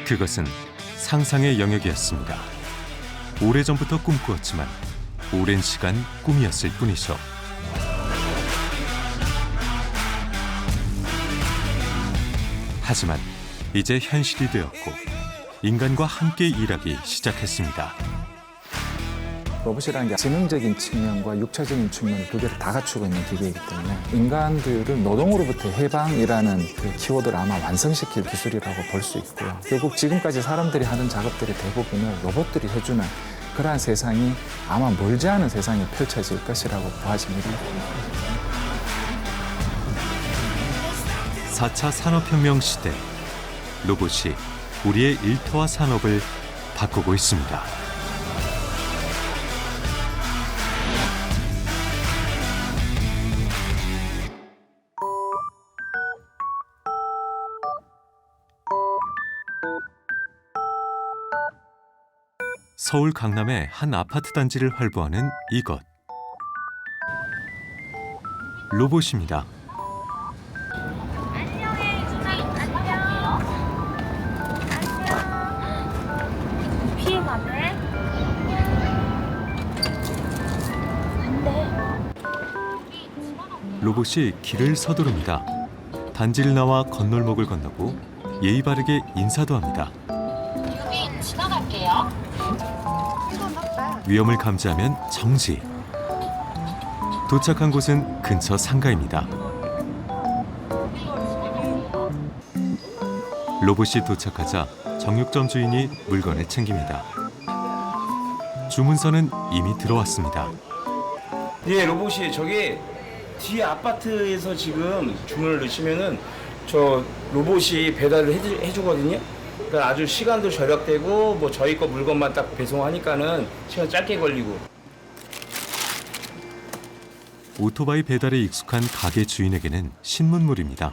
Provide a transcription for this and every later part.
그것은 상상의 영역이었습니다. 오래전부터 꿈꾸었지만 오랜 시간 꿈이었을 뿐이죠. 하지만 이제 현실이 되었고 인간과 함께 일하기 시작했습니다. 로봇이라는 게 지능적인 측면과 육체적인 측면 두 개를 다 갖추고 있는 기계이기 때문에 인간들을 노동으로부터 해방이라는 그 키워드를 아마 완성시킬 기술이라고 볼 수 있고요. 결국 지금까지 사람들이 하는 작업들의 대부분을 로봇들이 해주는 그러한 세상이 아마 멀지 않은 세상이 펼쳐질 것이라고 보아집니다. 4차 산업혁명 시대, 로봇이 우리의 일터와 산업을 바꾸고 있습니다. 서울 강남의 한 아파트 단지를 활보하는 이것. 로봇입니다. 피해가네. 안 돼. 로봇이 길을 서두릅니다. 단지를 나와 건널목을 건너고 예의 바르게 인사도 합니다. 여기 지나갈게요. 위험을 감지하면 정지. 도착한 곳은 근처 상가입니다. 로봇이 도착하자 정육점 주인이 물건을 챙깁니다. 주문서는 이미 들어왔습니다. 예, 로봇이 저기 뒤 아파트에서 지금 주문을 넣으시면은 저 로봇이 배달을 해주거든요. 그러니까 아주 시간도 절약되고 뭐 저희 거 물건만 딱 배송하니까는 시간 짧게 걸리고. 오토바이 배달에 익숙한 가게 주인에게는 신문물입니다.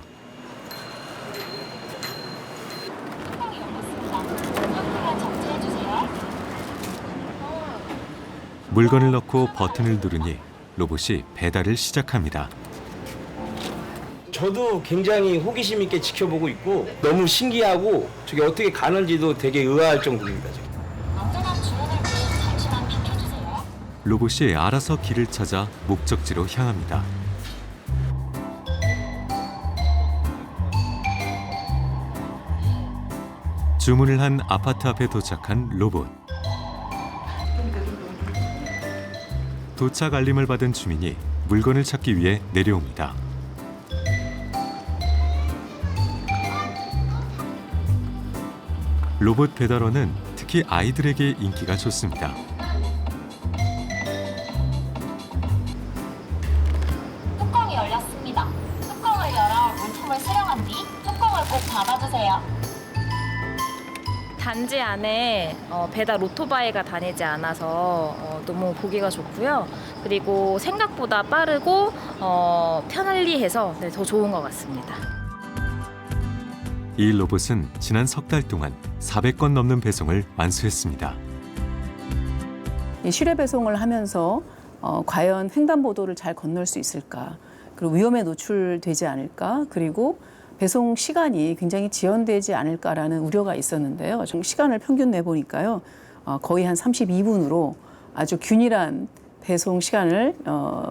물건을 넣고 버튼을 누르니 로봇이 배달을 시작합니다. 저도 굉장히 호기심 있게 지켜보고 있고 너무 신기하고 저게 어떻게 가는지도 되게 의아할 정도입니다. 안전한 주행을 위해 잠시만 비켜주세요. 로봇이 알아서 길을 찾아 목적지로 향합니다. 주문을 한 아파트 앞에 도착한 로봇. 도착 알림을 받은 주민이 물건을 찾기 위해 내려옵니다. 로봇 배달원은 특히 아이들에게 인기가 좋습니다. 뚜껑이 열렸습니다. 뚜껑을 열어 물품을 수령한 뒤 뚜껑을 꼭 닫아주세요. 단지 안에 배달 오토바이가 다니지 않아서 너무 보기가 좋고요. 그리고 생각보다 빠르고 편리해서 더 좋은 것 같습니다. 이 로봇은 지난 석 달 동안 400건 넘는 배송을 완수했습니다. 이 실외 배송을 하면서 과연 횡단보도를 잘 건널 수 있을까? 그리고 위험에 노출되지 않을까? 그리고 배송 시간이 굉장히 지연되지 않을까라는 우려가 있었는데요. 좀 시간을 평균 내보니까요. 거의 한 32분으로 아주 균일한 배송 시간을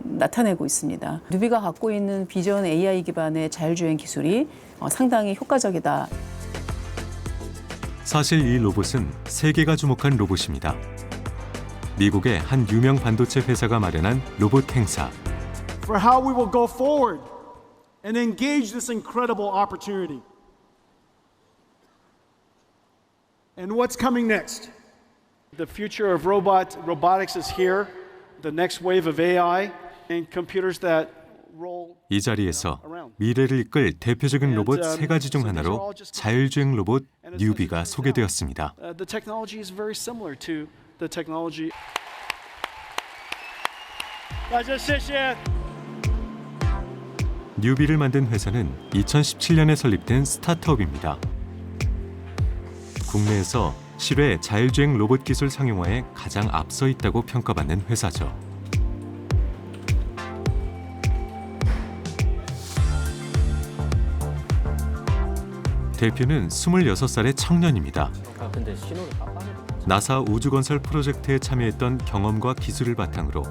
나타내고 있습니다. 누비가 갖고 있는 비전 AI 기반의 자율주행 기술이 상당히 효과적이다. 사실 이 로봇은 세계가 주목한 로봇입니다. 미국의 한 유명 반도체 회사가 마련한 로봇 행사. for how we will go forward and engage this incredible opportunity. And what's coming next? The future of robotics is here. The next wave of AI and computers that roll. 이 자리에서 미래를 이끌 대표적인 로봇 세 가지 중 하나로 자율주행 로봇 뉴비가 소개되었습니다. The technology is very similar to the technology. 大家谢谢. 뉴비를 만든 회사는 2017년에 설립된 스타트업입니다. 국내에서 실외 자율주행 로봇 기술 상용화에 가장 앞서 있다고 평가받는 회사죠. 대표는 26살의 청년입니다. 근데 신호를 다 빠져. 나사 우주건설 프로젝트에 참여했던 경험과 기술을 바탕으로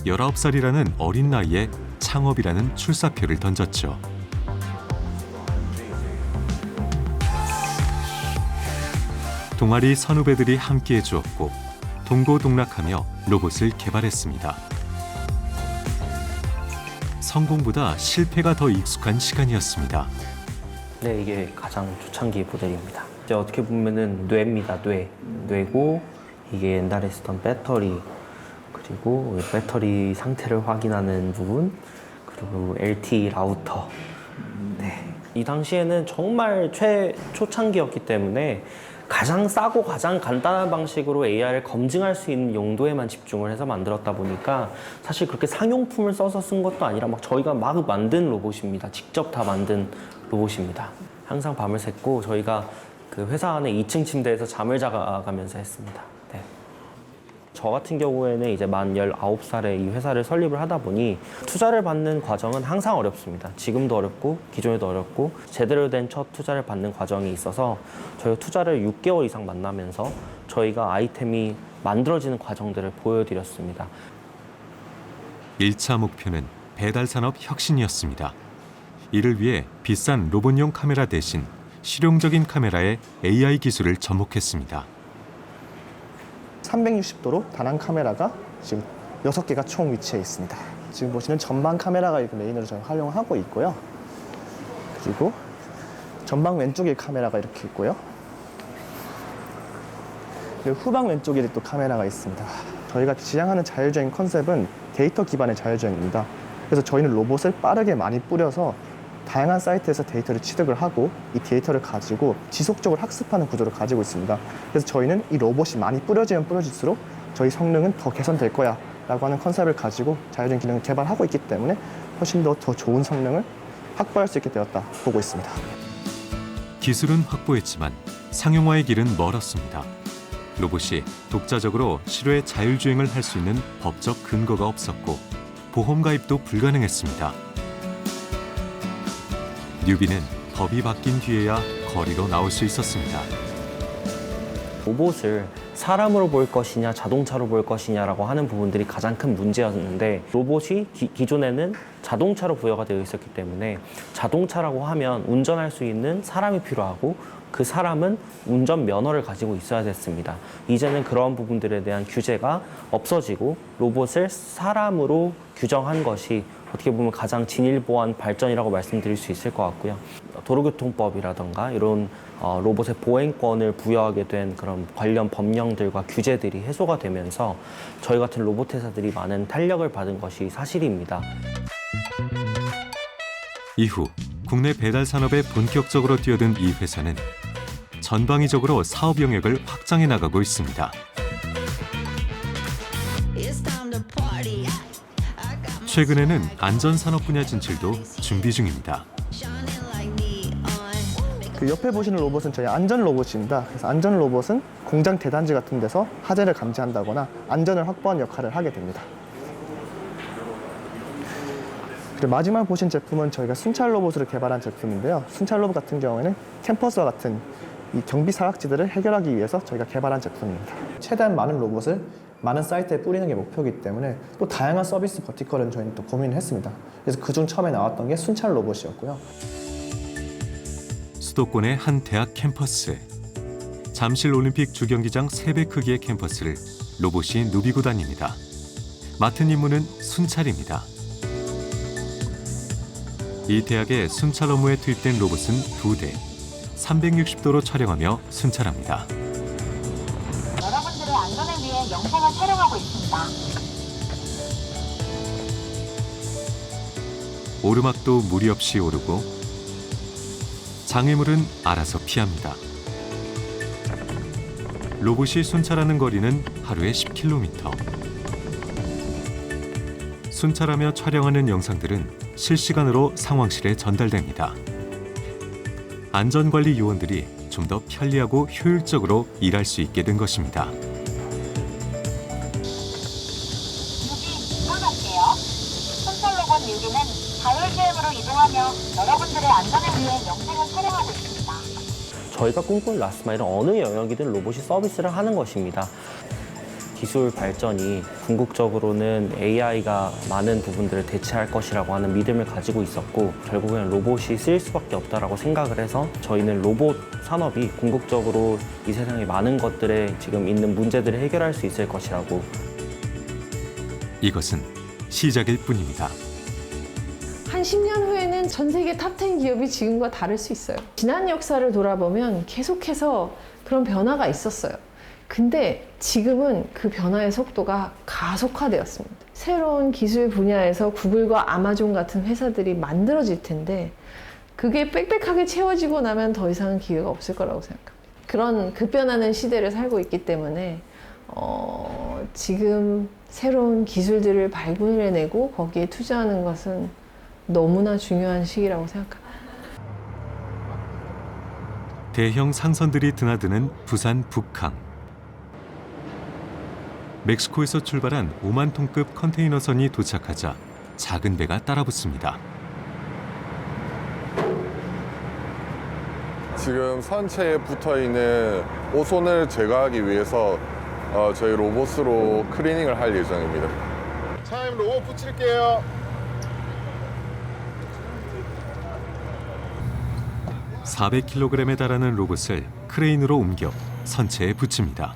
19살이라는 어린 나이에 창업이라는 출사표를 던졌죠. 동아리 선후배들이 함께해 주었고 동고동락하며 로봇을 개발했습니다. 성공보다 실패가 더 익숙한 시간이었습니다. 네, 이게 가장 초창기 모델입니다. 이제 어떻게 보면은 뇌입니다. 뇌고 이게 옛날에 쓰던 배터리, 그리고 배터리 상태를 확인하는 부분, 그리고 LTE 라우터. 네. 이 당시에는 정말 초창기였기 때문에 가장 싸고 가장 간단한 방식으로 AI를 검증할 수 있는 용도에만 집중을 해서 만들었다 보니까 사실 그렇게 상용품을 써서 쓴 것도 아니라 막 저희가 막 만든 로봇입니다. 직접 다 만든 로봇입니다. 항상 밤을 샜고 저희가 그 회사 안에 2층 침대에서 잠을 자가면서 했습니다. 네. 저 같은 경우에는 이제 만 19살에 이 회사를 설립을 하다 보니 투자를 받는 과정은 항상 어렵습니다. 지금도 어렵고 기존에도 어렵고 제대로 된 첫 투자를 받는 과정이 있어서 저희가 투자를 6개월 이상 만나면서 저희가 아이템이 만들어지는 과정들을 보여드렸습니다. 1차 목표는 배달 산업 혁신이었습니다. 이를 위해 비싼 로봇용 카메라 대신 실용적인 카메라에 AI 기술을 접목했습니다. 360도로 단한 카메라가 지금 6개가 총 위치해 있습니다. 지금 보시는 전방 카메라가 이렇게 메인으로 저희 활용하고 있고요. 그리고 전방 왼쪽에 카메라가 이렇게 있고요. 그리고 후방 왼쪽에 또 카메라가 있습니다. 저희가 지향하는 자율주행 컨셉은 데이터 기반의 자율주행입니다. 그래서 저희는 로봇을 빠르게 많이 뿌려서 다양한 사이트에서 데이터를 취득을 하고 이 데이터를 가지고 지속적으로 학습하는 구조를 가지고 있습니다. 그래서 저희는 이 로봇이 많이 뿌려지면 뿌려질수록 저희 성능은 더 개선될 거야 라고 하는 컨셉을 가지고 자율주행 기능을 개발하고 있기 때문에 훨씬 더 좋은 성능을 확보할 수 있게 되었다 보고 있습니다. 기술은 확보했지만 상용화의 길은 멀었습니다. 로봇이 독자적으로 실외 자율주행을 할 수 있는 법적 근거가 없었고 보험 가입도 불가능했습니다. 뉴비는 법이 바뀐 뒤에야 거리로 나올 수 있었습니다. 로봇을 사람으로 볼 것이냐 자동차로 볼 것이냐라고 하는 부분들이 가장 큰 문제였는데 로봇이 기존에는 자동차로 부여가 되어 있었기 때문에 자동차라고 하면 운전할 수 있는 사람이 필요하고 그 사람은 운전 면허를 가지고 있어야 됐습니다. 이제는 그런 부분들에 대한 규제가 없어지고 로봇을 사람으로 규정한 것이 어떻게 보면 가장 진일보한 발전이라고 말씀드릴 수 있을 것 같고요. 도로교통법이라던가 이런 로봇의 보행권을 부여하게 된 그런 관련 법령들과 규제들이 해소가 되면서 저희 같은 로봇 회사들이 많은 탄력을 받은 것이 사실입니다. 이후 국내 배달 산업에 본격적으로 뛰어든 이 회사는 전방위적으로 사업 영역을 확장해 나가고 있습니다. 최근에는 안전산업 분야 진출도 준비 중입니다. 그 옆에 보시는 로봇은 저희 안전 로봇입니다. 그래서 안전 로봇은 공장 대단지 같은 데서 화재를 감지한다거나 안전을 확보하는 역할을 하게 됩니다. 그리고 마지막 보신 제품은 저희가 순찰 로봇으로 개발한 제품인데요. 순찰 로봇 같은 경우에는 캠퍼스와 같은 이 경비 사각지대를 해결하기 위해서 저희가 개발한 제품입니다. 최대한 많은 로봇을 많은 사이트에 뿌리는 게 목표이기 때문에 또 다양한 서비스 버티컬은 저희는 또 고민을 했습니다. 그래서 그중 처음에 나왔던 게 순찰 로봇이었고요. 수도권의 한 대학 캠퍼스. 잠실 올림픽 주경기장 3배 크기의 캠퍼스를 로봇이 누비고 다닙니다. 맡은 임무는 순찰입니다. 이 대학의 순찰 업무에 투입된 로봇은 2대, 360도로 촬영하며 순찰합니다. 여러분들의 안전을 위해 영상을 촬영하고 있습니다. 오르막도 무리 없이 오르고 장애물은 알아서 피합니다. 로봇이 순찰하는 거리는 하루에 10km. 순찰하며 촬영하는 영상들은 실시간으로 상황실에 전달됩니다. 안전관리 요원들이 좀 더 편리하고 효율적으로 일할 수 있게 된 것입니다. 뉴비 시작할게요. 순찰 로봇 뉴비는 자율주행으로 이동하며 여러분들의 안전을 위해 영상을 촬영하고 있습니다. 저희가 꿈꾸는 라스트마일은 어느 영역이든 로봇이 서비스를 하는 것입니다. 기술 발전이 궁극적으로는 AI가 많은 부분들을 대체할 것이라고 하는 믿음을 가지고 있었고 결국에는 로봇이 쓰일 수밖에 없다라고 생각을 해서 저희는 로봇 산업이 궁극적으로 이 세상의 많은 것들에 지금 있는 문제들을 해결할 수 있을 것이라고. 이것은 시작일 뿐입니다. 한 10년 후에는 전 세계 탑10 기업이 지금과 다를 수 있어요. 지난 역사를 돌아보면 계속해서 그런 변화가 있었어요. 근데 지금은 그 변화의 속도가 가속화되었습니다. 새로운 기술 분야에서 구글과 아마존 같은 회사들이 만들어질 텐데 그게 빽빽하게 채워지고 나면 더 이상은 기회가 없을 거라고 생각합니다. 그런 급변하는 시대를 살고 있기 때문에 지금 새로운 기술들을 발굴해내고 거기에 투자하는 것은 너무나 중요한 시기라고 생각합니다. 대형 상선들이 드나드는 부산 북항. 멕시코에서 출발한 5만 톤급 컨테이너선이 도착하자 작은 배가 따라붙습니다. 지금 선체에 붙어있는 오손을 제거하기 위해서 저희 로봇으로 클리닝을 할 예정입니다. 차임 로봇 붙일게요. 400kg에 달하는 로봇을 크레인으로 옮겨 선체에 붙입니다.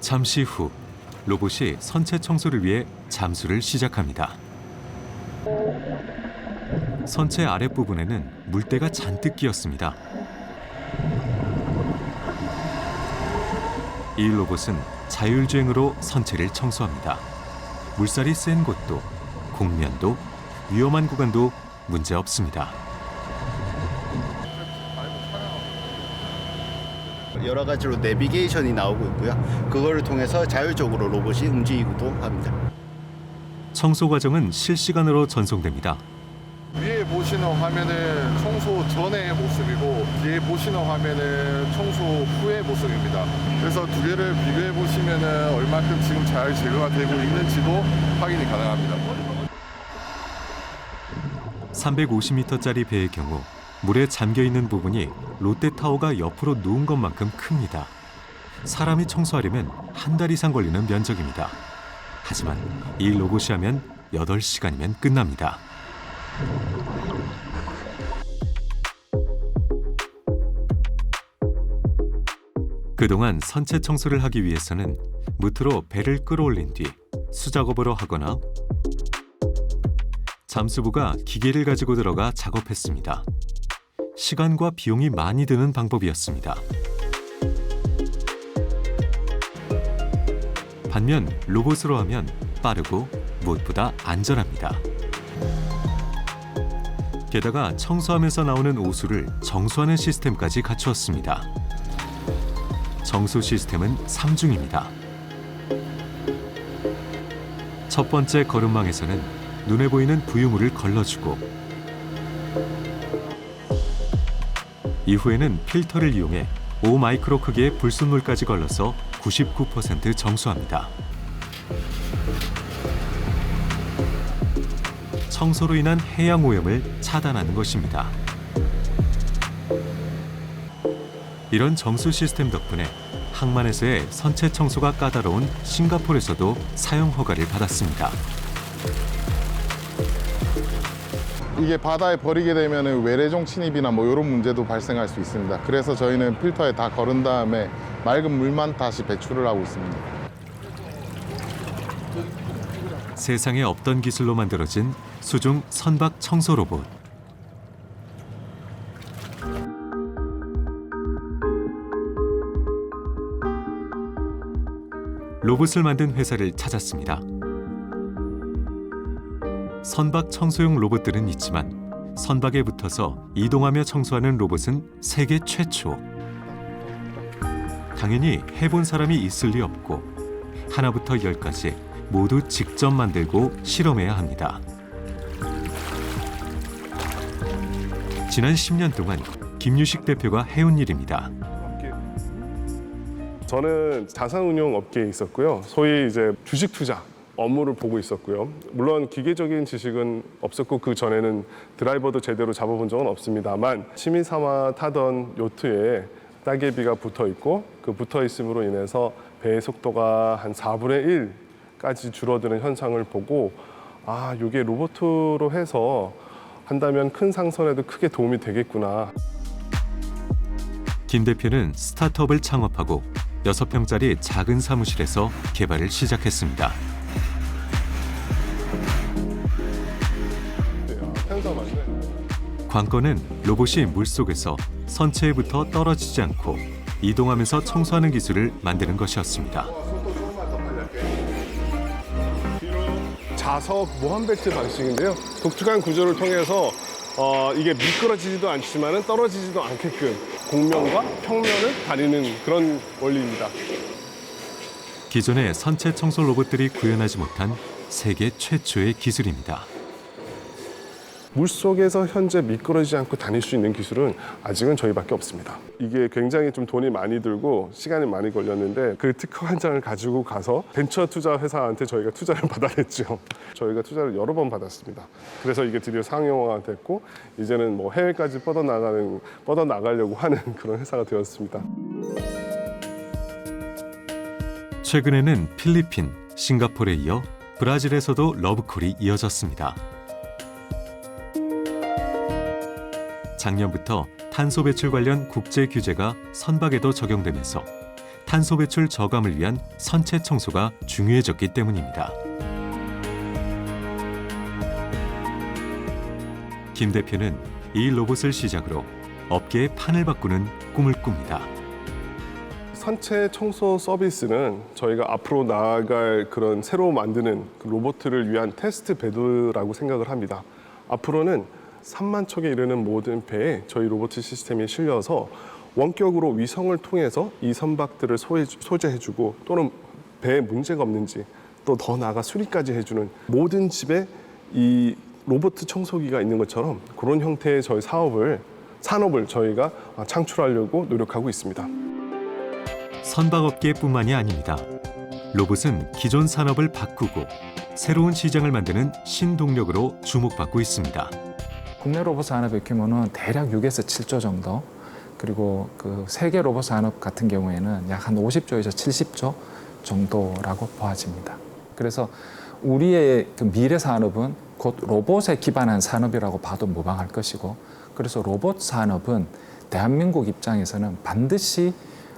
잠시 후 로봇이 선체 청소를 위해 잠수를 시작합니다. 선체 아랫부분에는 물때가 잔뜩 끼었습니다. 이 로봇은 자율주행으로 선체를 청소합니다. 물살이 센 곳도, 곡면도, 위험한 구간도 문제 없습니다. 여러 가지로 내비게이션이 나오고 있고요. 그거를 통해서 자율적으로 로봇이 움직이기도 합니다. 청소 과정은 실시간으로 전송됩니다. 위에 보시는 화면은 청소 전의 모습이고 뒤에 보시는 화면은 청소 후의 모습입니다. 그래서 두 개를 비교해 보시면은 얼마큼 지금 잘 제거가 되고 있는지도 확인이 가능합니다. 350m짜리 배의 경우 물에 잠겨 있는 부분이 롯데타워가 옆으로 누운 것만큼 큽니다. 사람이 청소하려면 한 달 이상 걸리는 면적입니다. 하지만 이 로봇이 하면 8시간이면 끝납니다. 그동안 선체 청소를 하기 위해서는 무트로 배를 끌어올린 뒤 수작업으로 하거나 잠수부가 기계를 가지고 들어가 작업했습니다. 시간과 비용이 많이 드는 방법이었습니다. 반면 로봇으로 하면 빠르고 무엇보다 안전합니다. 게다가 청소하면서 나오는 오수를 정수하는 시스템까지 갖추었습니다. 정수 시스템은 3중입니다. 첫 번째 거름망에서는 눈에 보이는 부유물을 걸러주고 이후에는 필터를 이용해 5마이크로 크기의 불순물까지 걸러서 99% 정수합니다. 청소로 인한 해양 오염을 차단하는 것입니다. 이런 정수 시스템 덕분에 항만에서의 선체 청소가 까다로운 싱가포르에서도 사용 허가를 받았습니다. 이게 바다에 버리게 되면 외래종 침입이나 이런 문제도 발생할 수 있습니다. 그래서 저희는 필터에 다 거른 다음에 맑은 물만 다시 배출을 하고 있습니다. 세상에 없던 기술로 만들어진 수중 선박 청소 로봇. 로봇을 만든 회사를 찾았습니다. 선박 청소용 로봇들은 있지만 선박에 붙어서 이동하며 청소하는 로봇은 세계 최초. 당연히 해본 사람이 있을 리 없고 하나부터 10까지 모두 직접 만들고 실험해야 합니다. 지난 10년 동안 김유식 대표가 해온 일입니다. 저는 자산운용 업계에 있었고요. 소위 이제 주식 투자 업무를 보고 있었고요. 물론 기계적인 지식은 없었고 그 전에는 드라이버도 제대로 잡아본 적은 없습니다만 취미 삼아 타던 요트에 따개비가 붙어 있고 그 붙어 있음으로 인해서 배의 속도가 한 4분의 1까지 줄어드는 현상을 보고 아, 이게 로봇으로 해서 한다면 큰 상선에도 크게 도움이 되겠구나. 김 대표는 스타트업을 창업하고 6평짜리 작은 사무실에서 개발을 시작했습니다. 관건은 로봇이 물속에서 선체에부터 떨어지지 않고 이동하면서 청소하는 기술을 만드는 것이었습니다. 자석 모함벨트 방식인데요. 독특한 구조를 통해서 이게 미끄러지지도 않지만 떨어지지도 않게끔 공면과 평면을 가리는 그런 원리입니다. 기존의 선체 청소 로봇들이 구현하지 못한 세계 최초의 기술입니다. 물속에서 현재 미끄러지지 않고 다닐 수 있는 기술은 아직은 저희밖에 없습니다. 이게 굉장히 좀 돈이 많이 들고 시간이 많이 걸렸는데 그 특허 한 장을 가지고 가서 벤처 투자 회사한테 저희가 투자를 받아냈죠. 저희가 투자를 여러 번 받았습니다. 그래서 이게 드디어 상용화가 됐고 이제는 뭐 해외까지 뻗어나가려고 하는 그런 회사가 되었습니다. 최근에는 필리핀, 싱가포르에 이어 브라질에서도 러브콜이 이어졌습니다. 작년부터 탄소 배출 관련 국제 규제가 선박에도 적용되면서 탄소 배출 저감을 위한 선체 청소가 중요해졌기 때문입니다. 김 대표는 이 로봇을 시작으로 업계의 판을 바꾸는 꿈을 꿉니다. 선체 청소 서비스는 저희가 앞으로 나아갈 그런 새로 만드는 그 로봇을 위한 테스트 베드라고 생각을 합니다. 앞으로는 3만 척에 이르는 모든 배에 저희 로봇 시스템이 실려서 원격으로 위성을 통해서 이 선박들을 소재해주고 또는 배에 문제가 없는지 또 더 나아가 수리까지 해주는 모든 집에 이 로봇 청소기가 있는 것처럼 그런 형태의 저희 산업을 저희가 창출하려고 노력하고 있습니다. 선박업계뿐만이 아닙니다. 로봇은 기존 산업을 바꾸고 새로운 시장을 만드는 신동력으로 주목받고 있습니다. 국내 로봇 산업의 규모는 대략 6에서 7조 정도, 그리고 그 세계 로봇 산업 같은 경우에는 약 한 50조에서 70조 정도라고 보아집니다. 그래서 우리의 그 미래 산업은 곧 로봇에 기반한 산업이라고 봐도 무방할 것이고, 그래서 로봇 산업은 대한민국 입장에서는 반드시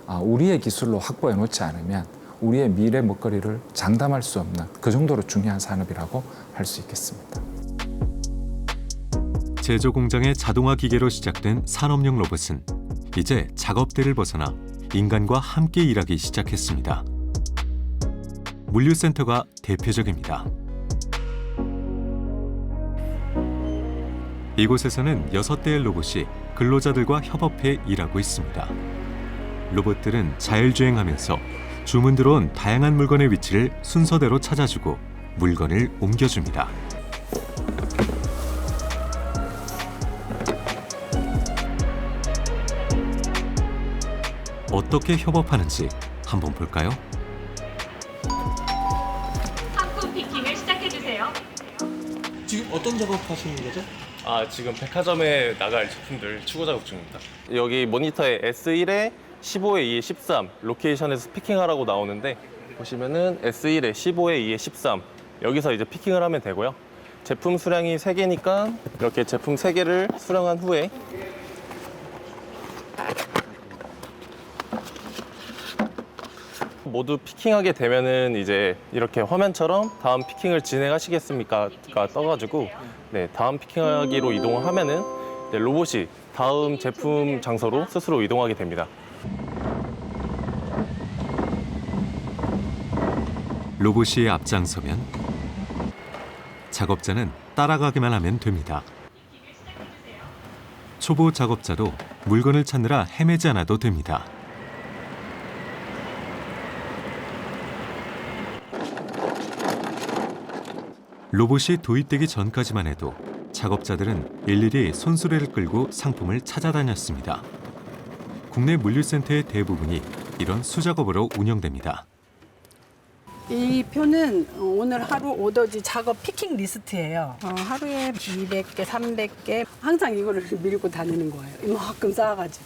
우리의 기술로 확보해 놓지 않으면 우리의 미래 먹거리를 장담할 수 없는 그 정도로 중요한 산업이라고 할 수 있겠습니다. 제조 공장의 자동화 기계로 시작된 산업용 로봇은 이제 작업대를 벗어나 인간과 함께 일하기 시작했습니다. 물류센터가 대표적입니다. 이곳에서는 6대의 로봇이 근로자들과 협업해 일하고 있습니다. 로봇들은 자율주행하면서 주문 들어온 다양한 물건의 위치를 순서대로 찾아주고 물건을 옮겨줍니다. 어떻게 협업하는지 한번 볼까요? 상품 피킹을 시작해주세요. 지금 어떤 작업하시는 거죠? 지금 백화점에 나갈 제품들 추구 작업 중입니다. 여기 모니터에 S1에 15에 2에 13 로케이션에서 피킹하라고 나오는데 보시면은 S1에 15에 2에 13 여기서 이제 피킹을 하면 되고요. 제품 수량이 3개니까 이렇게 제품 3개를 수령한 후에 모두 피킹하게 되면은 이제 이렇게 화면처럼 다음 피킹을 진행하시겠습니까가 떠가지고 다음 피킹하기로 이동을 하면은 로봇이 다음 제품 장소로 스스로 이동하게 됩니다. 로봇이 앞장서면 작업자는 따라가기만 하면 됩니다. 초보 작업자도 물건을 찾느라 헤매지 않아도 됩니다. 로봇이 도입되기 전까지만 해도 작업자들은 일일이 손수레를 끌고 상품을 찾아다녔습니다. 국내 물류센터의 대부분이 이런 수작업으로 운영됩니다. 이 표는 오늘 하루 오더지 작업 피킹 리스트예요. 하루에 200개, 300개 항상 이거를 밀고 다니는 거예요. 이만큼 쌓아가지고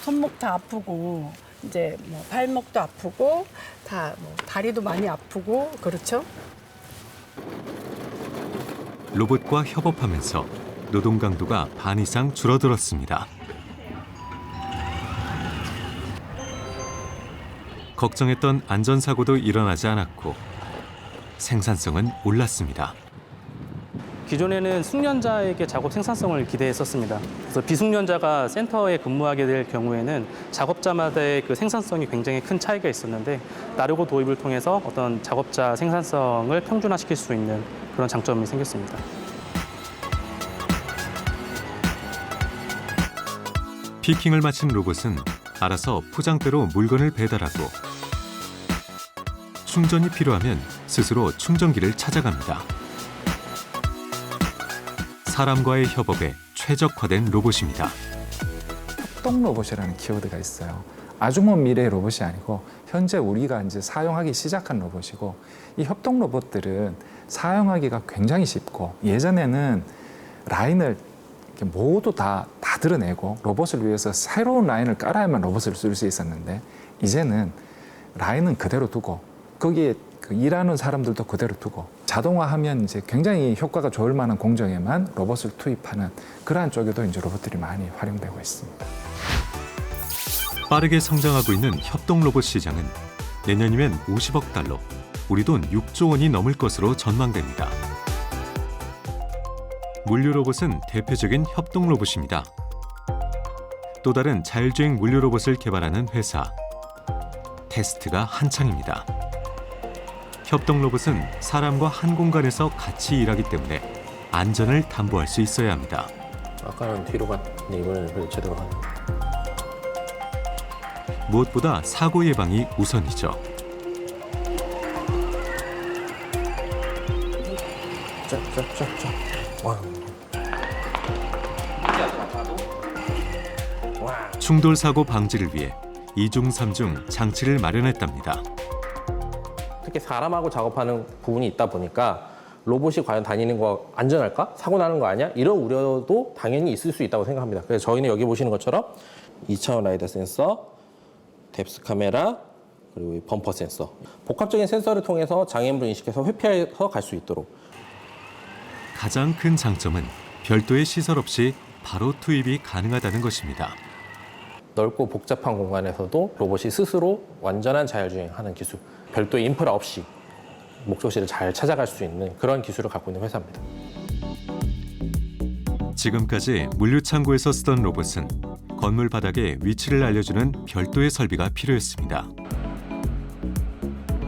손목 다 아프고 이제 뭐 발목도 아프고 다 뭐 다리도 많이 아프고 그렇죠. 로봇과 협업하면서 노동 강도가 반 이상 줄어들었습니다. 걱정했던 안전사고도 일어나지 않았고 생산성은 올랐습니다. 기존에는 숙련자에게 작업 생산성을 기대했었습니다. 그래서 비숙련자가 센터에 근무하게 될 경우에는 작업자마다의 그 생산성이 굉장히 큰 차이가 있었는데 나르고 도입을 통해서 어떤 작업자 생산성을 평준화시킬 수 있는 그런 장점이 생겼습니다. 피킹을 마친 로봇은 알아서 포장대로 물건을 배달하고 충전이 필요하면 스스로 충전기를 찾아갑니다. 사람과의 협업에 최적화된 로봇입니다. 협동 로봇이라는 키워드가 있어요. 아주 먼 미래의 로봇이 아니고 현재 우리가 이제 사용하기 시작한 로봇이고 이 협동 로봇들은 사용하기가 굉장히 쉽고 예전에는 라인을 이렇게 모두 다 드러내고 로봇을 위해서 새로운 라인을 깔아야만 로봇을 쓸 수 있었는데 이제는 라인은 그대로 두고 거기에 그 일하는 사람들도 그대로 두고 자동화하면 이제 굉장히 효과가 좋을 만한 공정에만 로봇을 투입하는 그러한 쪽에도 이제 로봇들이 많이 활용되고 있습니다. 빠르게 성장하고 있는 협동 로봇 시장은 내년이면 50억 달러, 우리 돈 6조 원이 넘을 것으로 전망됩니다. 물류 로봇은 대표적인 협동 로봇입니다. 또 다른 자율주행 물류 로봇을 개발하는 회사, 테스트가 한창입니다. 협동 로봇은 사람과 한 공간에서 같이 일하기 때문에 안전을 담보할 수 있어야 합니다. 아까는 뒤로 갔는데 이번에는 제대로 가네. 무엇보다 사고 예방이 우선이죠. 충돌 사고 방지를 위해 2중 3중 장치를 마련했답니다. 특히 사람하고 작업하는 부분이 있다 보니까 로봇이 과연 다니는 거 안전할까? 사고 나는 거 아니야? 이런 우려도 당연히 있을 수 있다고 생각합니다. 그래서 저희는 여기 보시는 것처럼 2차원 라이더 센서, 뎁스 카메라, 그리고 범퍼 센서. 복합적인 센서를 통해서 장애물을 인식해서 회피해서 갈 수 있도록. 가장 큰 장점은 별도의 시설 없이 바로 투입이 가능하다는 것입니다. 넓고 복잡한 공간에서도 로봇이 스스로 완전한 자율주행하는 기술, 별도의 인프라 없이 목적지를 잘 찾아갈 수 있는 그런 기술을 갖고 있는 회사입니다. 지금까지 물류창고에서 쓰던 로봇은 건물 바닥에 위치를 알려주는 별도의 설비가 필요했습니다.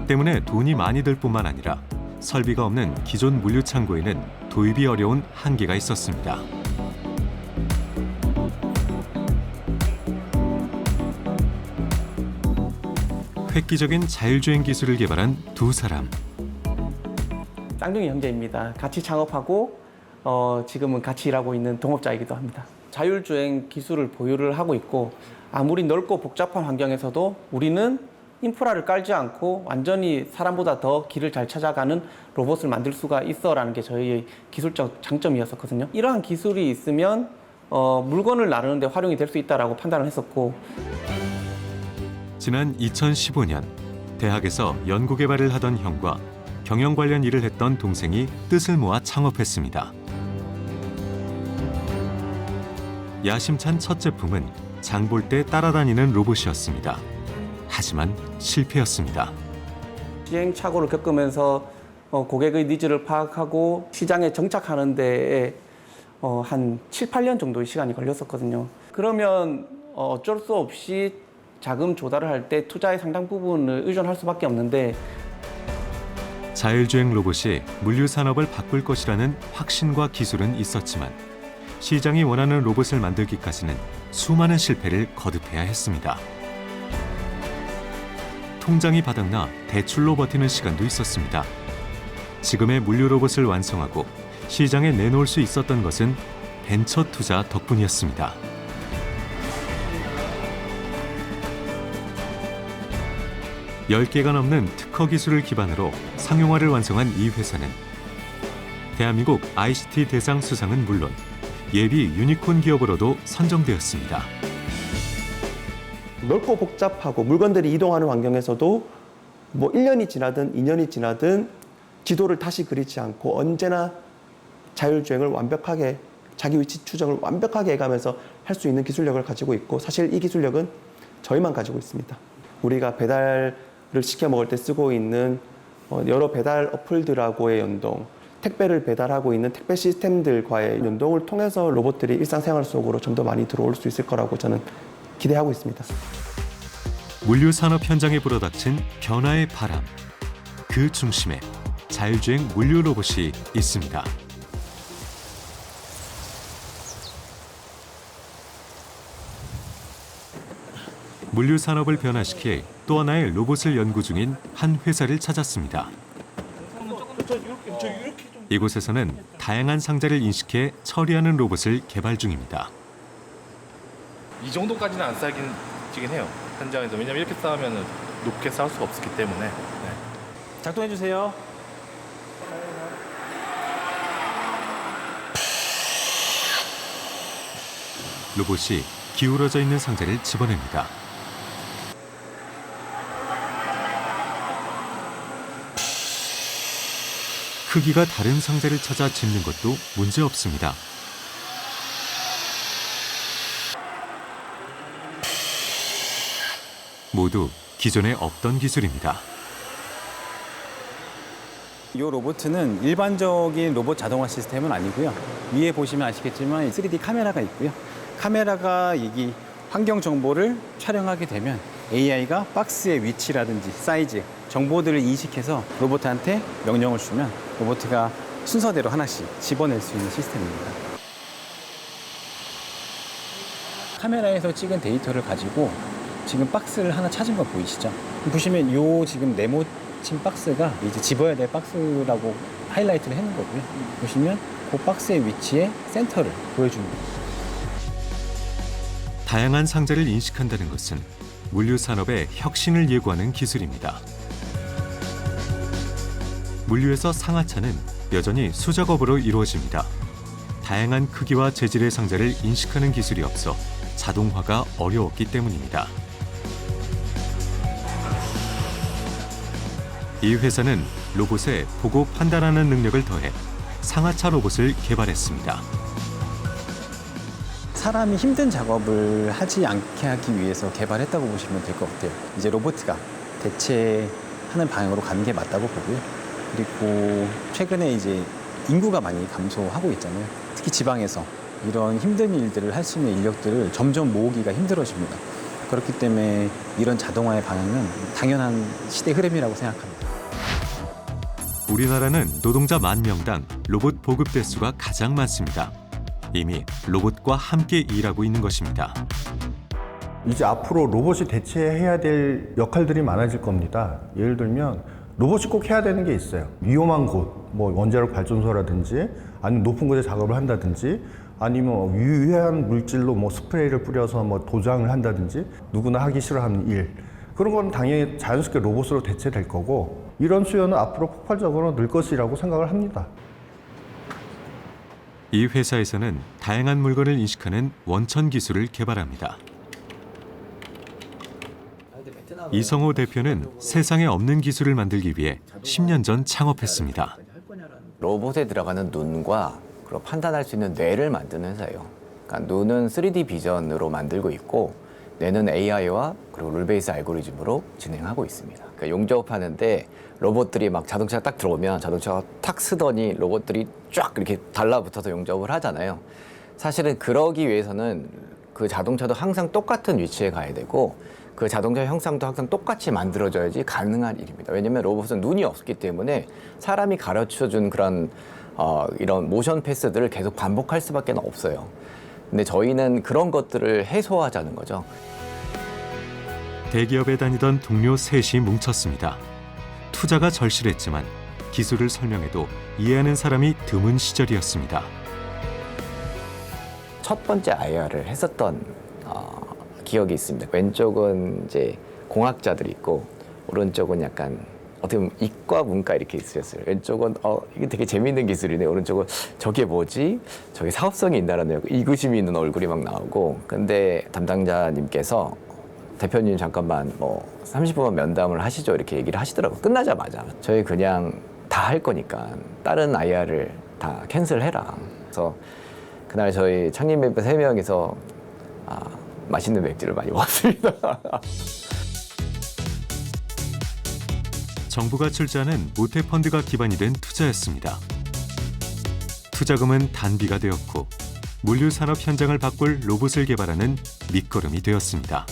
때문에 돈이 많이 들 뿐만 아니라 설비가 없는 기존 물류창고에는 도입이 어려운 한계가 있었습니다. 획기적인 자율주행 기술을 개발한 두 사람. 쌍둥이 형제입니다. 같이 창업하고 지금은 같이 일하고 있는 동업자이기도 합니다. 자율주행 기술을 보유를 하고 있고 아무리 넓고 복잡한 환경에서도 우리는 인프라를 깔지 않고 완전히 사람보다 더 길을 잘 찾아가는 로봇을 만들 수가 있어라는 게 저희의 기술적 장점이었었거든요. 이러한 기술이 있으면 물건을 나르는 데 활용이 될 수 있다라고 판단을 했었고 지난 2015년 대학에서 연구개발을 하던 형과 경영 관련 일을 했던 동생이 뜻을 모아 창업했습니다. 야심찬 첫 제품은 장 볼 때 따라다니는 로봇이었습니다. 하지만 실패였습니다. 시행착오를 겪으면서 고객의 니즈를 파악하고 시장에 정착하는 데에 한 7, 8년 정도의 시간이 걸렸었거든요. 그러면 어쩔 수 없이 자금 조달을 할 때 투자의 상당 부분을 의존할 수밖에 없는데 자율주행 로봇이 물류 산업을 바꿀 것이라는 확신과 기술은 있었지만 시장이 원하는 로봇을 만들기까지는 수많은 실패를 거듭해야 했습니다. 통장이 바닥나 대출로 버티는 시간도 있었습니다. 지금의 물류 로봇을 완성하고 시장에 내놓을 수 있었던 것은 벤처 투자 덕분이었습니다. 10개가 넘는 특허 기술을 기반으로 상용화를 완성한 이 회사는 대한민국 ICT 대상 수상은 물론 예비 유니콘 기업으로도 선정되었습니다. 넓고 복잡하고 물건들이 이동하는 환경에서도 뭐 1년이 지나든 2년이 지나든 지도를 다시 그리지 않고 언제나 자율주행을 완벽하게 자기 위치 추정을 완벽하게 해가면서 할 수 있는 기술력을 가지고 있고 사실 이 기술력은 저희만 가지고 있습니다. 우리가 배달을 시켜 먹을 때 쓰고 있는 여러 배달 어플들하고의 연동, 택배를 배달하고 있는 택배 시스템들과의 연동을 통해서 로봇들이 일상생활 속으로 좀 더 많이 들어올 수 있을 거라고 저는 기대하고 있습니다. 물류 산업 현장에 불어닥친 변화의 바람. 그 중심에 자율주행 물류 로봇이 있습니다. 물류 산업을 변화시킬 또 하나의 로봇을 연구 중인 한 회사를 찾았습니다. 이곳에서는 다양한 상자를 인식해 처리하는 로봇을 개발 중입니다. 이 정도까지는 안 쌓이긴 해요. 현장에서. 왜냐면 이렇게 쌓으면 높게 쌓을 수가 없기 때문에. 네. 작동해 주세요. 로봇이 기울어져 있는 상자를 집어냅니다. 크기가 다른 상자를 찾아 집는 것도 문제 없습니다. 모두 기존에 없던 기술입니다. 이 로봇은 일반적인 로봇 자동화 시스템은 아니고요. 위에 보시면 아시겠지만 3D 카메라가 있고요. 카메라가 이 환경 정보를 촬영하게 되면 AI가 박스의 위치라든지 사이즈, 정보들을 인식해서 로봇한테 명령을 주면 로봇가 순서대로 하나씩 집어낼 수 있는 시스템입니다. 카메라에서 찍은 데이터를 가지고 지금 박스를 하나 찾은 거 보이시죠? 보시면 요 지금 네모친 박스가 이제 집어야 될 박스라고 하이라이트를 해놓은 거고요. 보시면 그 박스의 위치에 센터를 보여줍니다. 다양한 상자를 인식한다는 것은 물류 산업의 혁신을 예고하는 기술입니다. 물류에서 상하차는 여전히 수작업으로 이루어집니다. 다양한 크기와 재질의 상자를 인식하는 기술이 없어 자동화가 어려웠기 때문입니다. 이 회사는 로봇에 보고 판단하는 능력을 더해 상하차 로봇을 개발했습니다. 사람이 힘든 작업을 하지 않게 하기 위해서 개발했다고 보시면 될 것 같아요. 이제 로봇가 대체하는 방향으로 가는 게 맞다고 보고요. 그리고 최근에 이제 인구가 많이 감소하고 있잖아요. 특히 지방에서 이런 힘든 일들을 할 수 있는 인력들을 점점 모으기가 힘들어집니다. 그렇기 때문에 이런 자동화의 방향은 당연한 시대 흐름이라고 생각합니다. 우리나라는 노동자 10,000명당 로봇 보급 대수가 가장 많습니다. 이미 로봇과 함께 일하고 있는 것입니다. 이제 앞으로 로봇이 대체해야 될 역할들이 많아질 겁니다. 예를 들면 로봇이 꼭 해야 되는 게 있어요. 위험한 곳, 뭐 원자력 발전소라든지 아니면 높은 곳에 작업을 한다든지 아니면 유해한 물질로 뭐 스프레이를 뿌려서 뭐 도장을 한다든지 누구나 하기 싫어하는 일. 그런 건 당연히 자연스럽게 로봇으로 대체될 거고 이런 수요는 앞으로 폭발적으로 늘 것이라고 생각을 합니다. 이 회사에서는 다양한 물건을 인식하는 원천 기술을 개발합니다. 이성호 대표는 세상에 없는 기술을 만들기 위해 10년 전 창업했습니다. 로봇에 들어가는 눈과 그리고 판단할 수 있는 뇌를 만드는 회사예요. 그러니까 눈은 3D 비전으로 만들고 있고 뇌는 AI와 그리고 룰 베이스 알고리즘으로 진행하고 있습니다. 그러니까 용접하는데 로봇들이 막 자동차가 딱 들어오면 자동차가 탁 쓰더니 로봇들이 쫙 이렇게 달라붙어서 용접을 하잖아요. 사실은 그러기 위해서는 그 자동차도 항상 똑같은 위치에 가야 되고 그 자동차 형상도 항상 똑같이 만들어져야지 가능한 일입니다. 왜냐하면 로봇은 눈이 없기 때문에 사람이 가르쳐준 그런 이런 모션 패스들을 계속 반복할 수밖에 없어요. 근데 저희는 그런 것들을 해소하자는 거죠. 대기업에 다니던 동료 셋이 뭉쳤습니다. 투자가 절실했지만 기술을 설명해도 이해하는 사람이 드문 시절이었습니다. 첫 번째 IR을 했었던 기억이 있습니다. 왼쪽은 이제 공학자들이 있고 오른쪽은 약간 어떻게 보면 이과 문과 이렇게 있으셨어요. 왼쪽은 이게 되게 재미있는 기술이네. 오른쪽은 저게 뭐지? 저게 사업성이 있나라는 의구심이 있는 얼굴이 막 나오고. 근데 담당자님께서 대표님 잠깐만 뭐 30분만 면담을 하시죠 이렇게 얘기를 하시더라고요. 끝나자마자 저희 그냥 다 할 거니까 다른 IR을 다 캔슬해라. 그래서 그날 저희 창립 멤버 3명이서 맛있는 맥주를 많이 먹었습니다. 정부가 출자하는 모태펀드가 기반이 된 투자였습니다. 투자금은 단비가 되었고 물류산업 현장을 바꿀 로봇을 개발하는 밑거름이 되었습니다.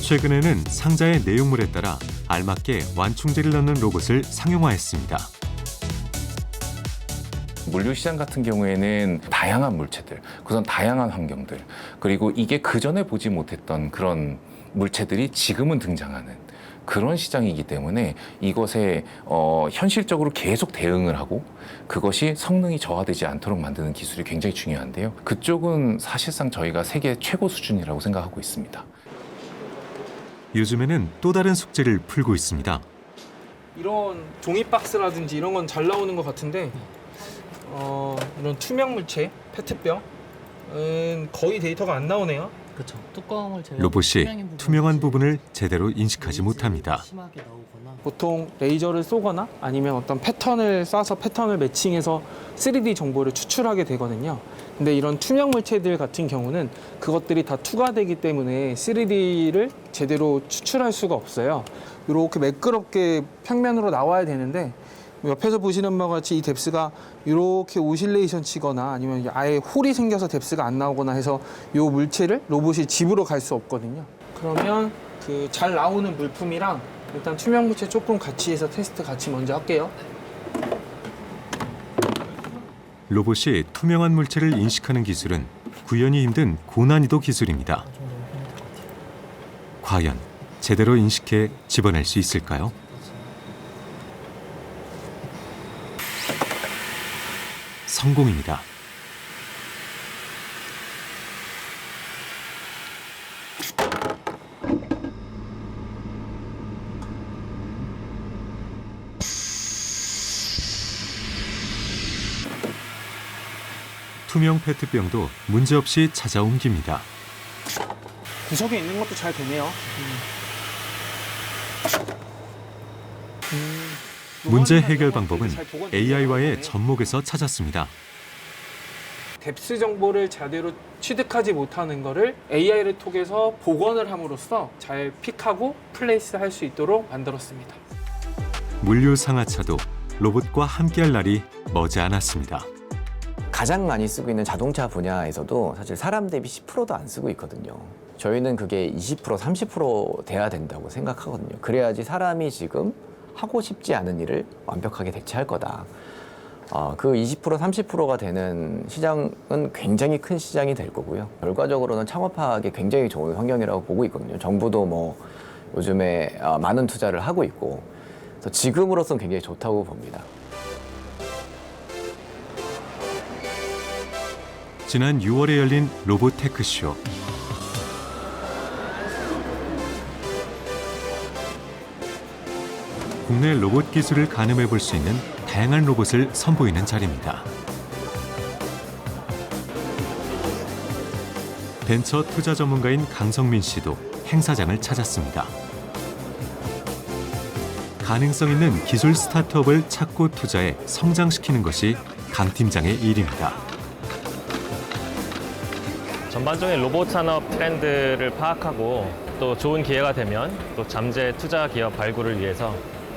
최근에는 상자의 내용물에 따라 알맞게 완충제를 넣는 로봇을 상용화했습니다. 물류시장 같은 경우에는 다양한 물체들, 그런 다양한 환경들, 그리고 이게 그전에 보지 못했던 그런 물체들이 지금은 등장하는 그런 시장이기 때문에 이것에 현실적으로 계속 대응을 하고 그것이 성능이 저하되지 않도록 만드는 기술이 굉장히 중요한데요. 그쪽은 사실상 저희가 세계 최고 수준이라고 생각하고 있습니다. 요즘에는 또 다른 숙제를 풀고 있습니다. 이런 종이 박스라든지 이런 건 잘 나오는 것 같은데 이런 투명 물체, 페트병은 거의 데이터가 안 나오네요. 그렇죠. 뚜껑을 로봇이 투명한 부분을 제대로 인식하지 못합니다. 보통 레이저를 쏘거나 아니면 어떤 패턴을 쏴서 패턴을 매칭해서 3D 정보를 추출하게 되거든요. 근데 이런 투명 물체들 같은 경우는 그것들이 다 투과되기 때문에 3D를 제대로 추출할 수가 없어요. 이렇게 매끄럽게 평면으로 나와야 되는데 옆에서 보시는 바와 같이 이 뎁스가 이렇게 오실레이션 치거나 아니면 아예 홀이 생겨서 뎁스가 안 나오거나 해서 이 물체를 로봇이 집으로 갈 수 없거든요. 그러면 그 잘 나오는 물품이랑 일단 투명 물체 조금 같이 해서 테스트 같이 먼저 할게요. 로봇이 투명한 물체를 인식하는 기술은 구현이 힘든 고난이도 기술입니다. 과연 제대로 인식해 집어낼 수 있을까요? 성공입니다. 투명 페트병도 문제없이 찾아 옮깁니다. 구석에 있는 것도 잘 되네요. 문제 해결 방법은 AI와의 접목에서 찾았습니다. 뎁스 정보를 제대로 취득하지 못하는 거를 AI를 통해서 복원을 함으로써 잘 픽하고 플레이스 할 수 있도록 만들었습니다. 물류 상하차도 로봇과 함께할 날이 머지 않았습니다. 가장 많이 쓰고 있는 자동차 분야에서도 사실 사람 대비 10%도 안 쓰고 있거든요. 저희는 그게 20%, 30% 돼야 된다고 생각하거든요. 그래야지 사람이 지금 하고 싶지 않은 일을 완벽하게 대체할 거다. 그 20%, 30%가 되는 시장은 굉장히 큰 시장이 될 거고요. 결과적으로는 창업하기 굉장히 좋은 환경이라고 보고 있거든요. 정부도 뭐 요즘에 많은 투자를 하고 있고, 그래서 지금으로서는 굉장히 좋다고 봅니다. 지난 6월에 열린 로봇 테크쇼. 국내 로봇 기술을 가늠해 볼 수 있는 다양한 로봇을 선보이는 자리입니다. 벤처 투자 전문가인 강성민 씨도 행사장을 찾았습니다. 가능성 있는 기술 스타트업을 찾고 투자해 성장시키는 것이 강 팀장의 일입니다. 전반적인 로봇 산업 트렌드를 파악하고 또 좋은 기회가 되면 또 잠재 투자 기업 발굴을 위해서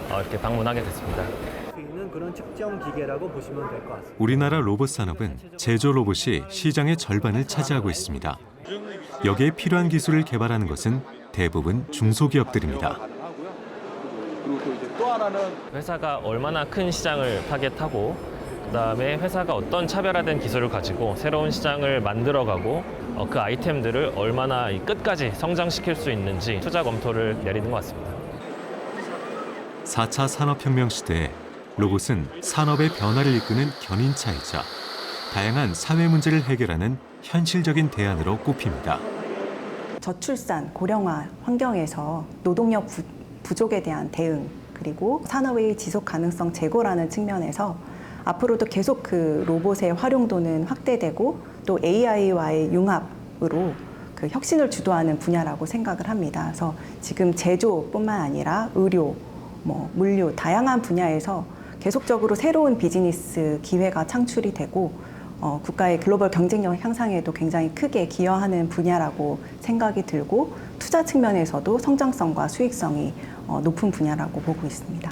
이렇게 방문하게 됐습니다. 그런 측정 기계라고 보시면 될 것 같습니다. 우리나라 로봇 산업은 제조 로봇이 시장의 절반을 차지하고 있습니다. 여기에 필요한 기술을 개발하는 것은 대부분 중소기업들입니다. 회사가 얼마나 큰 시장을 타겟하고 그다음에 회사가 어떤 차별화된 기술을 가지고 새로운 시장을 만들어가고 그 아이템들을 얼마나 끝까지 성장시킬 수 있는지 투자 검토를 내리는 것 같습니다. 4차 산업혁명 시대에 로봇은 산업의 변화를 이끄는 저출산, 고령화 환경에서 노동력 부족에 대한 대응, 그리고 산업의 지속 가능성 제고라는 측면에서 앞으로도 계속 그 로봇의 활용도는 확대되고 또 AI와의 융합으로 그 혁신을 주도하는 분야라고 생각을 합니다. 그래서 지금 제조뿐만 아니라 의료, 물류 다양한 분야에서 계속적으로 새로운 비즈니스 기회가 창출이 되고 국가의 글로벌 경쟁력 향상에도 굉장히 크게 기여하는 분야라고 생각이 들고 투자 측면에서도 성장성과 수익성이 높은 분야라고 보고 있습니다.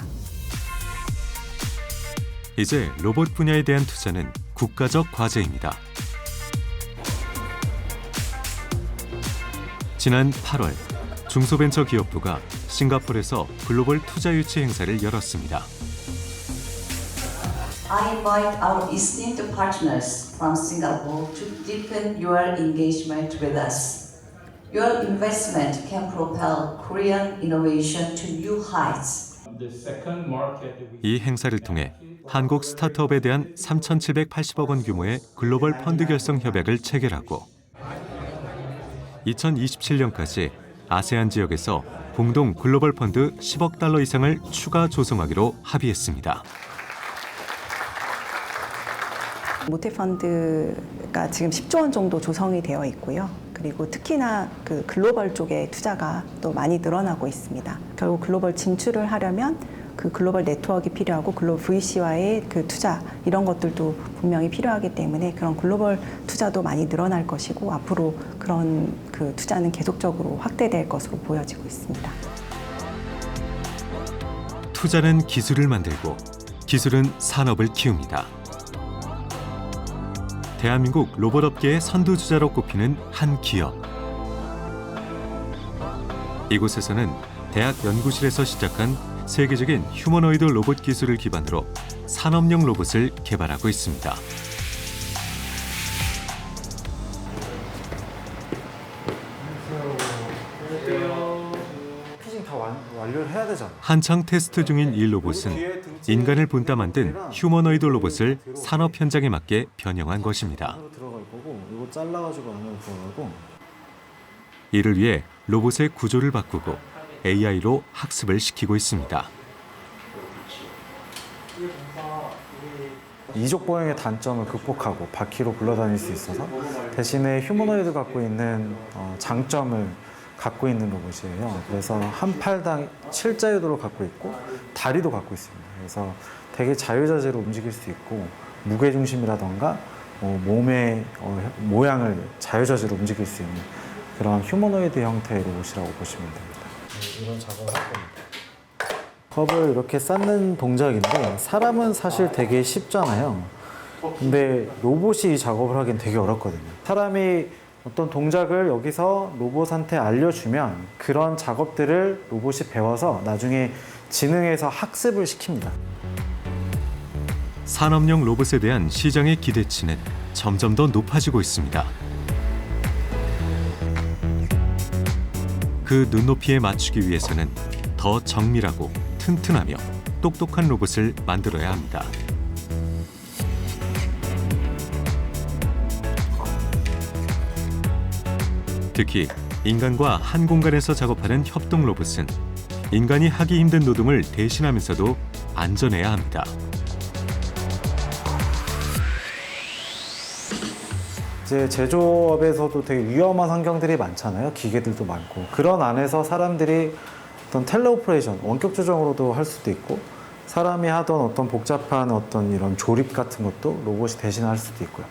이제 로봇 분야에 대한 투자는 국가적 과제입니다. 지난 8월 중소벤처기업부가 싱가포르에서 글로벌 투자 유치 행사를 열었습니다. I invite our esteemed partners from Singapore to deepen your engagement with us. Your investment can propel Korean innovation to new heights. 이 행사를 통해 한국 스타트업에 대한 3,780억 원 규모의 글로벌 펀드 결성 협약을 체결하고 2027년까지 아세안 지역에서 공동 글로벌 펀드 10억 달러 이상을 추가 조성하기로 합의했습니다. 모태펀드가 지금 10조 원 정도 조성이 되어 있고요. 그리고 특히나 그 글로벌 쪽의 투자가 또 많이 늘어나고 있습니다. 결국 글로벌 진출을 하려면 그 글로벌 네트워크가 필요하고 글로벌 VC와의 그 투자 이런 것들도 분명히 필요하기 때문에 그런 글로벌 투자도 많이 늘어날 것이고 앞으로 그런 그 투자는 계속적으로 확대될 것으로 보여지고 있습니다. 투자는 기술을 만들고 기술은 산업을 키웁니다. 대한민국 로봇업계의 선두주자로 꼽히는 한 기업. 이곳에서는 대학 연구실에서 시작한 세계적인 휴머노이드 로봇 기술을 기반으로 산업용 로봇을 개발하고 있습니다. 피싱 다 완료를 해야 되잖아. 한창 테스트 중인 이 로봇은 인간을 본따 만든 휴머노이드 로봇을 산업 현장에 맞게 변형한 것입니다. 들어갈 거고 이거 잘라가지고 안으로 들어가고. 이를 위해 로봇의 구조를 바꾸고 AI로 학습을 시키고 있습니다. 이족 보행의 단점을 극복하고 바퀴로 굴러다닐 수 있어서 대신에 휴머노이드 갖고 있는 장점을 갖고 있는 로봇이에요. 그래서 한 팔당 7자유도를 갖고 있고 다리도 갖고 있습니다. 그래서 되게 자유자재로 움직일 수 있고 무게중심이라던가 몸의 모양을 자유자재로 움직일 수 있는 그런 휴머노이드 형태의 로봇이라고 보시면 됩니다. 이런 작업을 할 겁니다. 컵을 이렇게 쌓는 동작인데 사람은 사실 되게 쉽잖아요. 근데 로봇이 이 작업을 하기엔 되게 어렵거든요. 사람이 어떤 동작을 여기서 로봇한테 알려주면 그런 작업들을 로봇이 배워서 나중에 지능에서 학습을 시킵니다. 산업용 로봇에 대한 시장의 기대치는 점점 더 높아지고 있습니다. 그 눈높이에 맞추기 위해서는 더 정밀하고 튼튼하며 똑똑한 로봇을 만들어야 합니다. 특히 인간과 한 공간에서 작업하는 협동 로봇은 인간이 하기 힘든 노동을 대신하면서도 안전해야 합니다. 이제 제조업에서도 되게 위험한 환경들이 많잖아요. 기계들도 많고. 그런 안에서 사람들이 어떤 텔레오퍼레이션, 원격 조정으로도 할 수도 있고 사람이 하던 어떤 복잡한 어떤 이런 조립 같은 것도 로봇이 대신할 수도 있고요.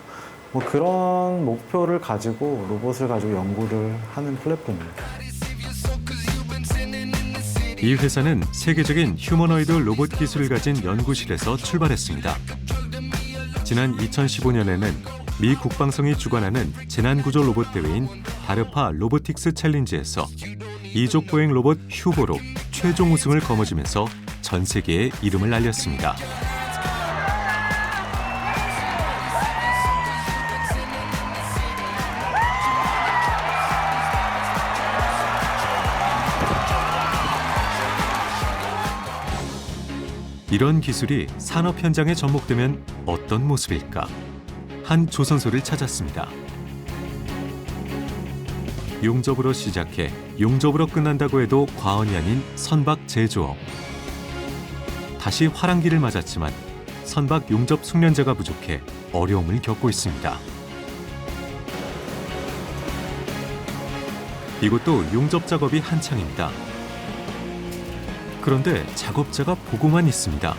뭐 그런 목표를 가지고 로봇을 가지고 연구를 하는 플랫폼입니다. 이 회사는 세계적인 휴머노이드 로봇 기술을 가진 연구실에서 출발했습니다. 지난 2015년에는 미 국방성이 주관하는 재난구조 로봇 대회인 바르파 로보틱스 챌린지에서 이족 보행 로봇 휴보로 최종 우승을 거머쥐면서 전 세계에 이름을 알렸습니다. 이런 기술이 산업 현장에 접목되면 어떤 모습일까? 한 조선소를 찾았습니다. 용접으로 시작해 용접으로 끝난다고 해도 과언이 아닌 선박 제조업. 다시 화랑기를 맞았지만 선박 용접 숙련자가 부족해 어려움을 겪고 있습니다. 이곳도 용접 작업이 한창입니다. 그런데 작업자가 보고만 있습니다.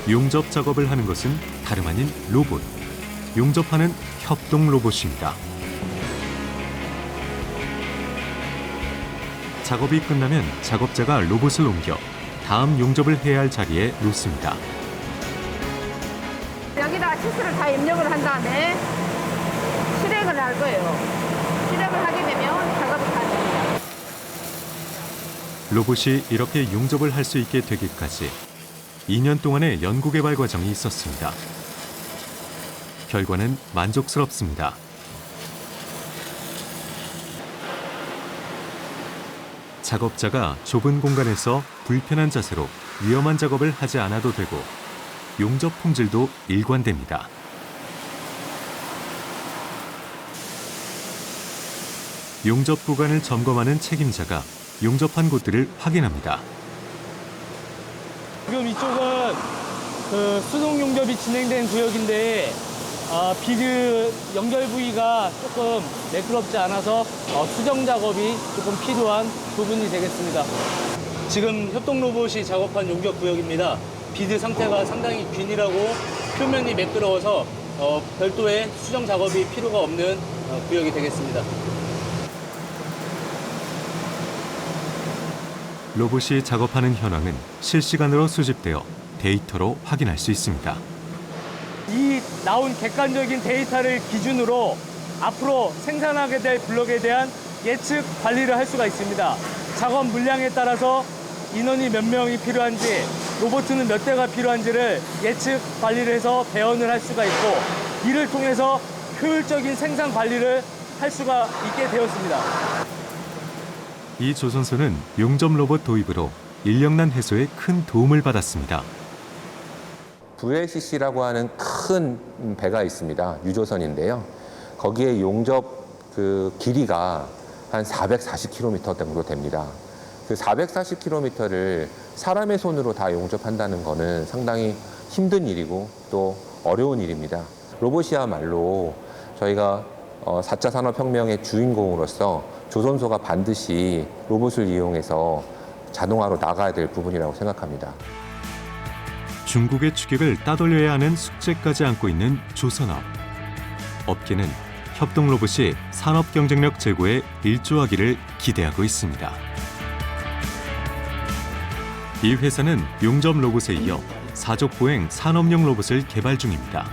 용접 작업을 하는 것은 다름 아닌 로봇. 용접하는 협동 로봇입니다. 작업이 끝나면 작업자가 로봇을 옮겨 다음 용접을 해야 할 자리에 놓습니다. 여기다가 치수를 다 입력을 한 다음에 실행을 할 거예요. 실행을 하게 되면 작업이 다 됩니다. 로봇이 이렇게 용접을 할 수 있게 되기까지 2년 동안의 연구개발 과정이 있었습니다. 결과는 만족스럽습니다. 작업자가 좁은 공간에서 불편한 자세로 위험한 작업을 하지 않아도 되고 용접 품질도 일관됩니다. 용접 구간을 점검하는 책임자가 용접한 곳들을 확인합니다. 지금 이쪽은 수동 용접이 진행된 구역인데 비드 연결 부위가 조금 매끄럽지 않아서 수정 작업이 조금 필요한 부분이 되겠습니다. 지금 협동 로봇이 작업한 용접 구역입니다. 비드 상태가 상당히 균일하고 표면이 매끄러워서 별도의 수정 작업이 필요가 없는 구역이 되겠습니다. 로봇이 작업하는 현황은 실시간으로 수집되어 데이터로 확인할 수 있습니다. 이 나온 객관적인 데이터를 기준으로 앞으로 생산하게 될 블록에 대한 예측 관리를 할 수가 있습니다. 작업 물량에 따라서 인원이 몇 명이 필요한지, 로봇은 몇 대가 필요한지를 예측 관리를 해서 배원을 할 수가 있고, 이를 통해서 효율적인 생산 관리를 할 수가 있게 되었습니다. 이 조선소는 용접 로봇 도입으로 인력난 해소에 큰 도움을 받았습니다. VLCC라고 하는 큰 배가 있습니다. 유조선인데요. 거기에 용접 길이가 한 440km 정도 됩니다. 그 440km를 사람의 손으로 다 용접한다는 것은 상당히 힘든 일이고 또 어려운 일입니다. 로봇이야말로 저희가 4차 산업혁명의 주인공으로서 조선소가 반드시 로봇을 이용해서 자동화로 나가야 될 부분이라고 생각합니다. 중국의 추격을 따돌려야 하는 숙제까지 안고 있는 조선업. 업계는 협동 로봇이 산업 경쟁력 제고에 일조하기를 기대하고 있습니다. 이 회사는 용접 로봇에 이어 사족보행 산업용 로봇을 개발 중입니다.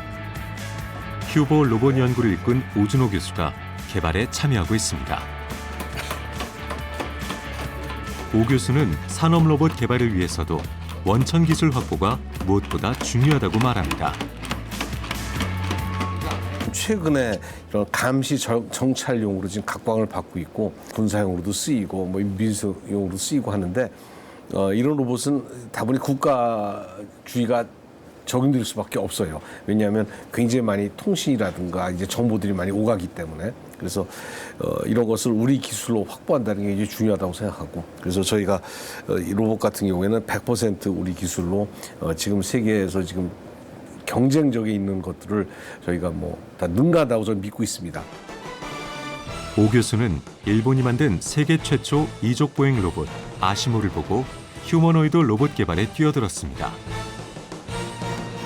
휴보 로봇 연구를 이끈 오준호 교수가 개발에 참여하고 있습니다. 오 교수는 산업 로봇 개발을 위해서도 원천 기술 확보가 무엇보다 중요하다고 말합니다. 최근에 이런 감시 정찰용으로 지금 각광을 받고 있고 군사용으로도 쓰이고 민수용으로도 쓰이고 하는데 이런 로봇은 다분히 국가주의가 적용될 수밖에 없어요. 왜냐하면 굉장히 많이 통신이라든가 이제 정보들이 많이 오가기 때문에 그래서 이런 것을 우리 기술로 확보한다는 게 이제 중요하다고 생각하고 그래서 저희가 이 로봇 같은 경우에는 100% 우리 기술로 지금 세계에서 지금 경쟁력에 있는 것들을 저희가 다 능가하다고 저는 믿고 있습니다. 오 교수는 일본이 만든 세계 최초 이족 보행 로봇 아시모를 보고 휴머노이드 로봇 개발에 뛰어들었습니다.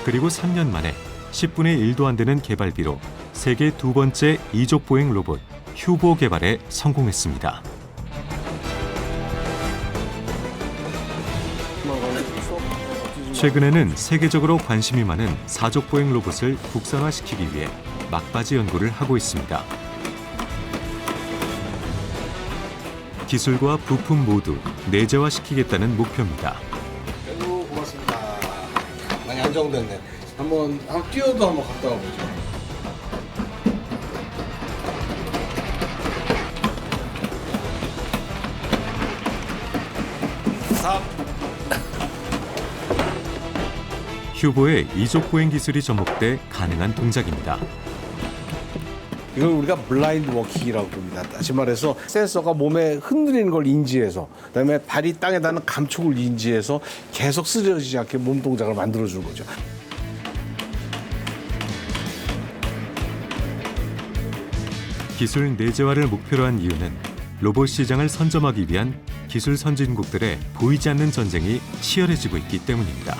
그리고 3년 만에 10분의 1도 안 되는 개발비로 세계 두 번째 이족 보행 로봇 휴보 개발에 성공했습니다. 최근에는 세계적으로 관심이 많은 사족 보행 로봇을 국산화시키기 위해 막바지 연구를 하고 있습니다. 기술과 부품 모두 내재화시키겠다는 목표입니다. 매우 고맙습니다. 많이 안정됐네. 한번 뛰어도 한번 갔다 와보죠. 휴보의 이족 보행 기술이 접목돼 가능한 동작입니다. 이걸 우리가 블라인드 워킹이라고 합니다. 다시 말해서 센서가 몸에 흔들리는 걸 인지해서 그다음에 발이 땅에 닿는 감촉을 인지해서 계속 쓰러지지 않게 몸 동작을 만들어주는 거죠. 기술 내재화를 목표로 한 이유는 로봇 시장을 선점하기 위한 기술 선진국들의 보이지 않는 전쟁이 치열해지고 있기 때문입니다.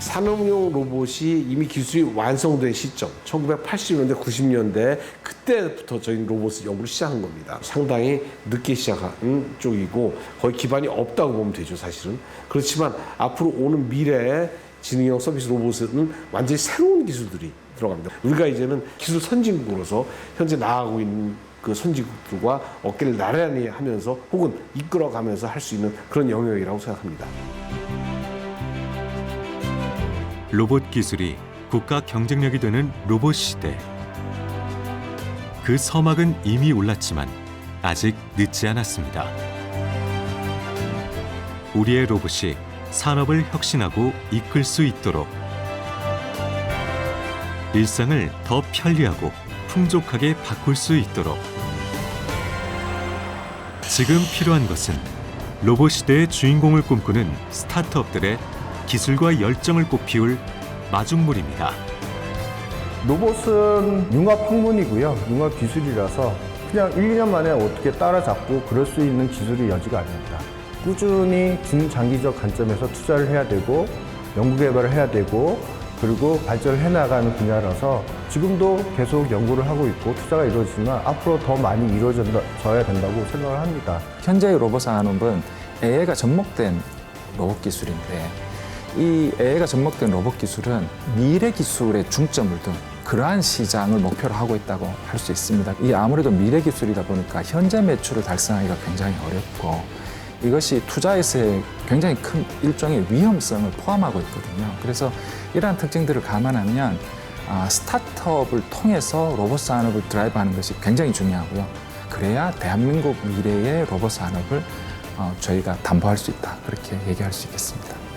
산업용 로봇이 이미 기술이 완성된 시점, 1980년대, 90년대 그때부터 저희 로봇 연구를 시작한 겁니다. 상당히 늦게 시작한 쪽이고 거의 기반이 없다고 보면 되죠, 사실은. 그렇지만 앞으로 오는 미래의 지능형 서비스 로봇은 완전히 새로운 기술들이 들어갑니다. 우리가 이제는 기술 선진국으로서 현재 나아가고 있는 그 선진국들과 어깨를 나란히 하면서 혹은 이끌어가면서 할 수 있는 그런 영역이라고 생각합니다. 로봇 기술이 국가 경쟁력이 되는 로봇 시대. 그 서막은 이미 올랐지만 아직 늦지 않았습니다. 우리의 로봇이 산업을 혁신하고 이끌 수 있도록 일상을 더 편리하고 풍족하게 바꿀 수 있도록 지금 필요한 것은 로봇 시대의 주인공을 꿈꾸는 스타트업들의 기술과 열정을 꽃피울 마중물입니다. 로봇은 융합 학문이고요. 융합 기술이라서 그냥 1, 2년 만에 어떻게 따라잡고 그럴 수 있는 기술의 여지가 아닙니다. 꾸준히 중장기적 관점에서 투자를 해야 되고 연구 개발을 해야 되고 그리고 발전을 해나가는 분야라서 지금도 계속 연구를 하고 있고 투자가 이루어지지만 앞으로 더 많이 이루어져야 된다고 생각을 합니다. 현재의 로봇 산업은 AI가 접목된 로봇 기술인데 이 AI가 접목된 로봇 기술은 미래 기술에 중점을 둔 그러한 시장을 목표로 하고 있다고 할 수 있습니다. 이 아무래도 미래 기술이다 보니까 현재 매출을 달성하기가 굉장히 어렵고 이것이 투자에서의 굉장히 큰 일종의 위험성을 포함하고 있거든요. 그래서 이러한 특징들을 감안하면 스타트업을 통해서 로봇 산업을 드라이브하는 것이 굉장히 중요하고요. 그래야 대한민국 미래의 로봇 산업을 저희가 담보할 수 있다. 그렇게 얘기할 수 있겠습니다.